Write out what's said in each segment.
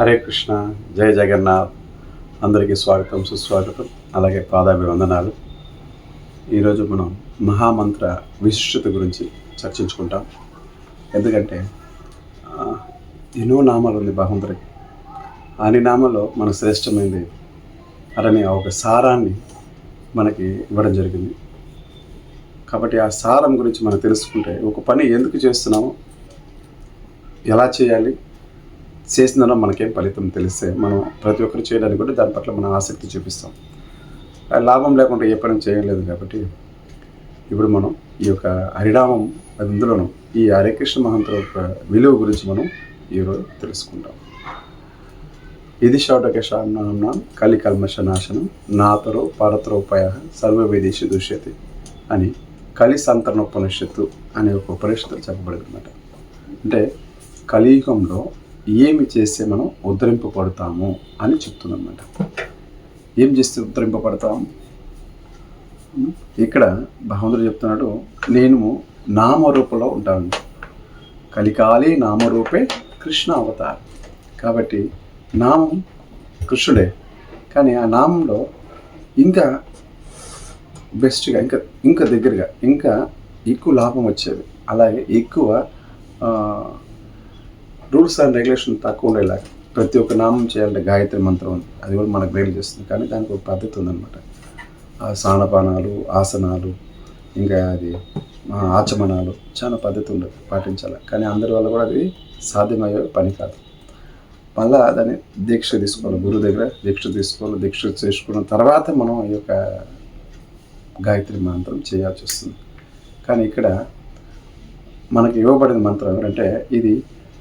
హరే కృష్ణ, జయ జగన్నాథ్. అందరికీ స్వాగతం, సుస్వాగతం, అలాగే పాదాభివందనాలు. ఈరోజు మనం మహామంత్ర విశిష్టత గురించి చర్చించుకుంటాం. ఎందుకంటే ఎన్నో నామాలు ఉంది భగవంతుడికి. అన్ని నామాల్లో మన శ్రేష్టమైనది అనే ఒక సారాన్ని మనకి ఇవ్వడం జరిగింది. కాబట్టి ఆ సారం గురించి మనం తెలుసుకుంటే, ఒక పని ఎందుకు చేస్తున్నామో, ఎలా చేయాలి, చేసిన మనకేం ఫలితం తెలిస్తే మనం ప్రతి ఒక్కరు చేయడానికి కూడా దాని పట్ల మనం ఆసక్తి చూపిస్తాం. లాభం లేకుండా ఏ పని చేయలేదు. కాబట్టి ఇప్పుడు మనం ఈ యొక్క హరినామం అందులోనూ ఈ హరే కృష్ణ మహంతుల యొక్క విలువ గురించి మనం ఈరోజు తెలుసుకుంటాం. ఇది షౌడకేశాం కలి కల్మష నాశనం నాతరో పరతరోపాయ సర్వవేదేశి దుష్యతి అని కలి సంతరణ ఉపనిషత్తు అనే ఒక ఉపనిషత్తులు చెప్పబడింది అన్నమాట. అంటే కలియుగంలో ఏమి చేస్తే మనం ఉద్ధరింపబడతాము అని చెప్తుందన్నమాట. ఏం చేస్తే ఉద్ధరింపబడతాము? ఇక్కడ భగవంతుడు చెప్తున్నాడు, నేను నామరూపంలో ఉంటాను. కలికాలి నామరూపే కృష్ణ అవతార్. కాబట్టి నామం కృష్ణుడే, కానీ ఆ నామంలో ఇంకా బెస్ట్గా, ఇంకా దగ్గరగా, ఇంకా ఎక్కువ లాభం వచ్చేది, అలాగే ఎక్కువ రూల్స్ అండ్ రెగ్యులేషన్ తక్కువ ఉండేలాగా ప్రతి ఒక్క నామం చేయాలంటే గాయత్రి మంత్రం ఉంది. అది కూడా మనకు బయలు చేస్తుంది, కానీ దానికి ఒక పద్ధతి ఉందన్నమాట. స్నానపానాలు, ఆసనాలు, ఇంకా అది ఆచమనాలు, చాలా పద్ధతి ఉండదు, పాటించాలి. కానీ అందరి వల్ల కూడా అది సాధ్యమయ్యే పని కాదు. మళ్ళీ దాన్ని దీక్ష తీసుకోవాలి, గురువు దగ్గర దీక్ష తీసుకోవాలి. దీక్ష చేసుకున్న తర్వాత మనం ఈ యొక్క గాయత్రి మంత్రం చేయాల్సి వస్తుంది. కానీ ఇక్కడ మనకి ఇవ్వబడిన మంత్రం ఎవరంటే, ఇది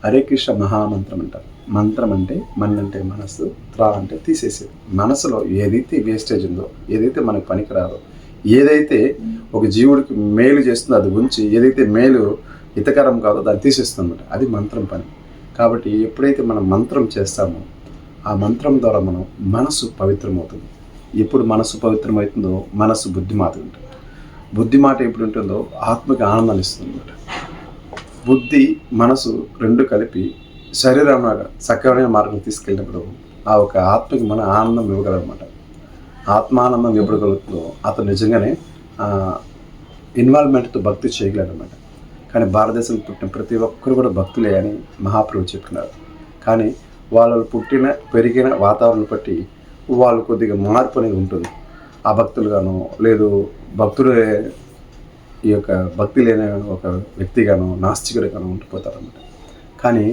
హరే కృష్ణ మహామంత్రం అంటారు. మంత్రం అంటే మన్ అంటే మనస్సు, త్రా అంటే తీసేసేది. మనసులో ఏదైతే వేస్టేజ్ ఉందో, ఏదైతే మనకు పనికిరాదో, ఏదైతే ఒక జీవుడికి మేలు చేస్తుందో అది ఉంచి, ఏదైతే మేలు హితకరం కాదో దాన్ని తీసేస్తుందన్నమాట. అది మంత్రం పని. కాబట్టి ఎప్పుడైతే మనం మంత్రం చేస్తామో, ఆ మంత్రం ద్వారా మనం మనసు పవిత్రమవుతుంది. ఎప్పుడు మనసు పవిత్రమవుతుందో మనసు బుద్ధిమాట ఉంటుంది. బుద్ధిమాట ఎప్పుడు ఉంటుందో ఆత్మకి ఆనందాన్ని ఇస్తుంది అన్నమాట. బుద్ధి మనసు రెండు కలిపి శరీరంలాగా సక్రమైన మార్గం తీసుకెళ్ళినప్పుడు ఆ ఒక ఆత్మకి మన ఆనందం ఇవ్వగలనమాట. ఆత్మానందం ఇవ్వగలుగుతుందో అతను నిజంగానే ఇన్వాల్వ్మెంట్తో భక్తి చేయగలరన్నమాట. కానీ భారతదేశంలో పుట్టిన ప్రతి ఒక్కరు కూడా భక్తులే అని మహాప్రభు చెప్పినారు. కానీ వాళ్ళు పుట్టిన పెరిగిన వాతావరణం బట్టి వాళ్ళు కొద్దిగా మార్పు అనేది ఉంటుంది. ఆ భక్తులుగాను, లేదు భక్తులే ఈ యొక్క భక్తి లేని ఒక వ్యక్తిగాను, నాస్తికుడిగాను ఉండిపోతారన్నమాట. కానీ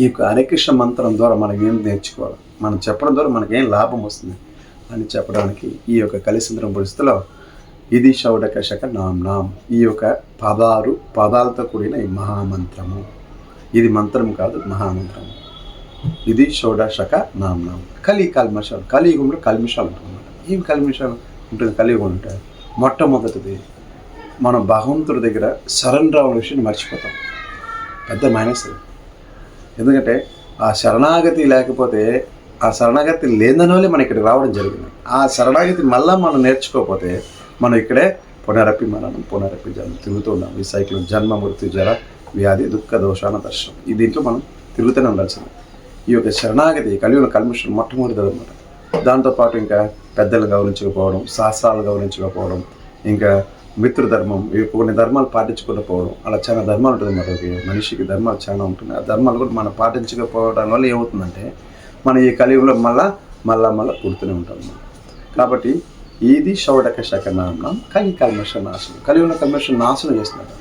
ఈ యొక్క హరే కృష్ణ మంత్రం ద్వారా మనం ఏం నేర్చుకోవాలి, మనం చెప్పడం ద్వారా మనకేం లాభం వస్తుంది అని చెప్పడానికి ఈ యొక్క కలిసింద్రం పరిస్థితిలో ఇది షౌడకశక నామ్ ఈ యొక్క 16 పదాలతో కూడిన ఈ మహామంత్రము. ఇది మంత్రం కాదు, మహామంత్రము. ఇది షౌడశక నామ్. కల్మషాలు, కలియుగంలో కల్మిషాలు ఉంటుందన్నమాట. ఏం కల్మిషాలు ఉంటుంది కలియుగం అంటే? మొట్టమొదటిది, మనం భగవంతుడి దగ్గర సరెండర్ అవ్వని విషయాన్ని మర్చిపోతాం. పెద్ద మైనస్. ఎందుకంటే ఆ శరణాగతి లేకపోతే, ఆ శరణాగతి లేదని వాళ్ళే మనం ఇక్కడికి రావడం జరిగింది. ఆ శరణాగతి మళ్ళీ మనం నేర్చుకోకపోతే మనం ఇక్కడే పునరపి మరణం, పునరపి జన్మ తిరుగుతూ ఉన్నాం. ఈ సైకిల్ జన్మ, మృత్యు, జర, వ్యాధి, దుఃఖ, దోషాన, దర్శనం. ఈ దీంట్లో మనం తిరుగుతూనే ఉండాల్సింది. ఈ యొక్క శరణాగతి కలియుగ కల్మిషన్ మొట్టమొదటిది అనమాట. దాంతోపాటు ఇంకా పెద్దలను గౌరవించకపోవడం, శాస్త్రాలు గౌరవించకపోవడం, ఇంకా మిత్రధర్మం, కొన్ని ధర్మాలు పాటించుకోకపోవడం, అలా చాలా ధర్మాలు ఉంటుంది. మనకి మనిషికి ధర్మాలు చాలా ఉంటుంది. ఆ ధర్మాలు కూడా మనం పాటించకపోవడం వల్ల ఏమవుతుందంటే మనం ఈ కలియుగంలో మళ్ళా పుడుతూనే ఉంటాం. కాబట్టి ఇది షౌడకశక నామ్నం కలి కల్మష నాశనం. కలియుగ కల్మష నాశనం చేస్తున్నారు.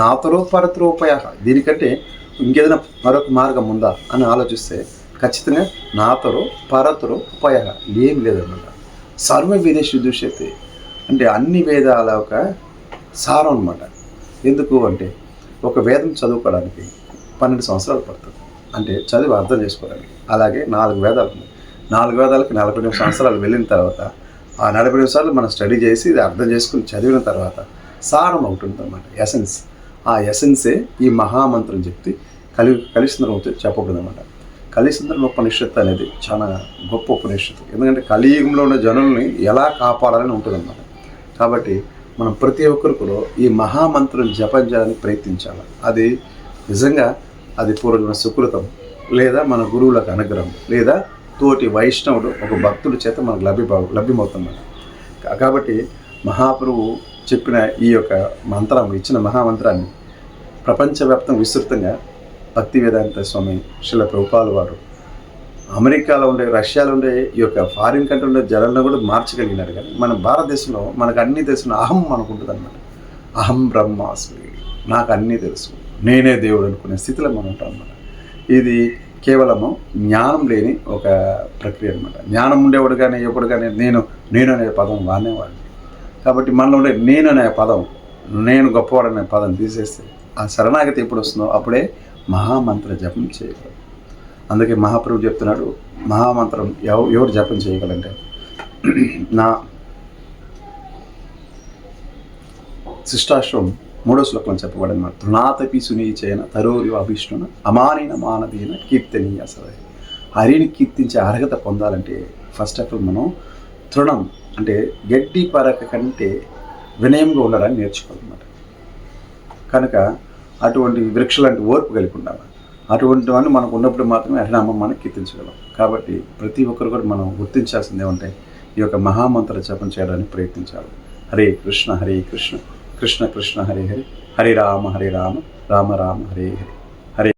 నాతరో పరతరోపాయ. దీనికంటే ఇంకేదైనా మరొక మార్గం ఉందా అని ఆలోచిస్తే ఖచ్చితంగా నాతరో పరతరో ఉపాయ ఏం లేదన్నమాట. సర్వ వేదేశి దుష్యతి అంటే అన్ని వేదాల ఒక సారం అన్నమాట. ఎందుకు అంటే ఒక వేదం చదువుకోవడానికి 12 సంవత్సరాలు పడుతుంది. అంటే చదివి అర్థం చేసుకోవడానికి. అలాగే 4 వేదాలు ఉన్నాయి. 4 వేదాలకి 42 సంవత్సరాలు వెళ్ళిన తర్వాత ఆ 40 నిమిషాలు మనం స్టడీ చేసి ఇది అర్థం చేసుకుని చదివిన తర్వాత సారం ఉంటుంది అన్నమాట, ఎసెన్స్. ఆ ఎసెన్సే ఈ మహామంత్రం చెప్తే కలిసింద్రం చెప్పబడింది అన్నమాట. కలిసింద్రం ఉపనిషత్తు అనేది చాలా గొప్ప ఉపనిషత్తు. ఎందుకంటే కలియుగంలో ఉన్న జనుల్ని ఎలా కాపాడాలని ఉంటుందన్నమాట. కాబట్టి మనం ప్రతి ఒక్కరు కూడా ఈ మహామంత్రం జపం చేయాలని ప్రయత్నించాలి. అది నిజంగా అది పూర్వజన్మ సుకృతం. లేదా మన గురువులకు అనుగ్రహం, లేదా తోటి వైష్ణవుడు ఒక భక్తుడి చేత మనకు లభ్యమవుతుంది. కాబట్టి మహాప్రభు చెప్పిన ఈ యొక్క మంత్రం, ఇచ్చిన మహామంత్రాన్ని ప్రపంచవ్యాప్తంగా విస్తృతంగా భక్తి వేదాంత స్వామి శ్రీల ప్రభుపాదుల వారు అమెరికాలో ఉండే, రష్యాలో ఉండే, ఈ యొక్క ఫారిన్ కంట్రీ ఉండే జనాలను కూడా మార్చగలిగినారు. కానీ మన భారతదేశంలో మనకు అన్నీ తెలిసిన అహం మనకు ఉంటుంది అన్నమాట. అహం బ్రహ్మాస్మి, నాకు అన్నీ తెలుసు, నేనే దేవుడు అనుకునే స్థితిలో మనం ఉంటాం అన్నమాట. ఇది కేవలము జ్ఞానం లేని ఒక ప్రక్రియ అనమాట. జ్ఞానం ఉండేవాడు కానీ ఎప్పుడు కానీ నేను అనే పదం వాడేవాడు. కాబట్టి మనలో ఉండే నేను అనే పదం, నేను గొప్పవాడు అనే పదం తీసేస్తే ఆ శరణాగతి ఎప్పుడు వస్తుందో అప్పుడే మహామంత్ర జపం చేయగలరు. అందుకే మహాప్రభు చెప్తున్నాడు, మహామంత్రం ఎవరు జపం చేయగలంటే, నా శిష్టాశ్రమం 3వ శ్లోకంలో చెప్పబడిన తృణాతపి సునీచైన తరోరి అభిష్ణున అమానిన మానదీన కీర్తనీయ సదై. హరిని కీర్తించే అర్హత పొందాలంటే ఫస్ట్ ఆఫ్ ఆల్ మనం తృణం అంటే గడ్డి పరక కంటే వినయంగా ఉండడానికి నేర్చుకోవాలన్నమాట. కనుక అటువంటి వృక్షలాంటి ఓర్పు కలిగి ఉండాలి. అటువంటివన్నీ మనకు ఉన్నప్పుడు మాత్రమే హరినామం మనం కీర్తించగలం. కాబట్టి ప్రతి ఒక్కరు కూడా మనం గుర్తించాల్సింది ఏమంటే ఈ యొక్క మహామంత్ర జపం చేయడానికి ప్రయత్నించాలి. హరే కృష్ణ హరే కృష్ణ కృష్ణ కృష్ణ హరే హరే, హరే రామ రామ రామ హరే హరే.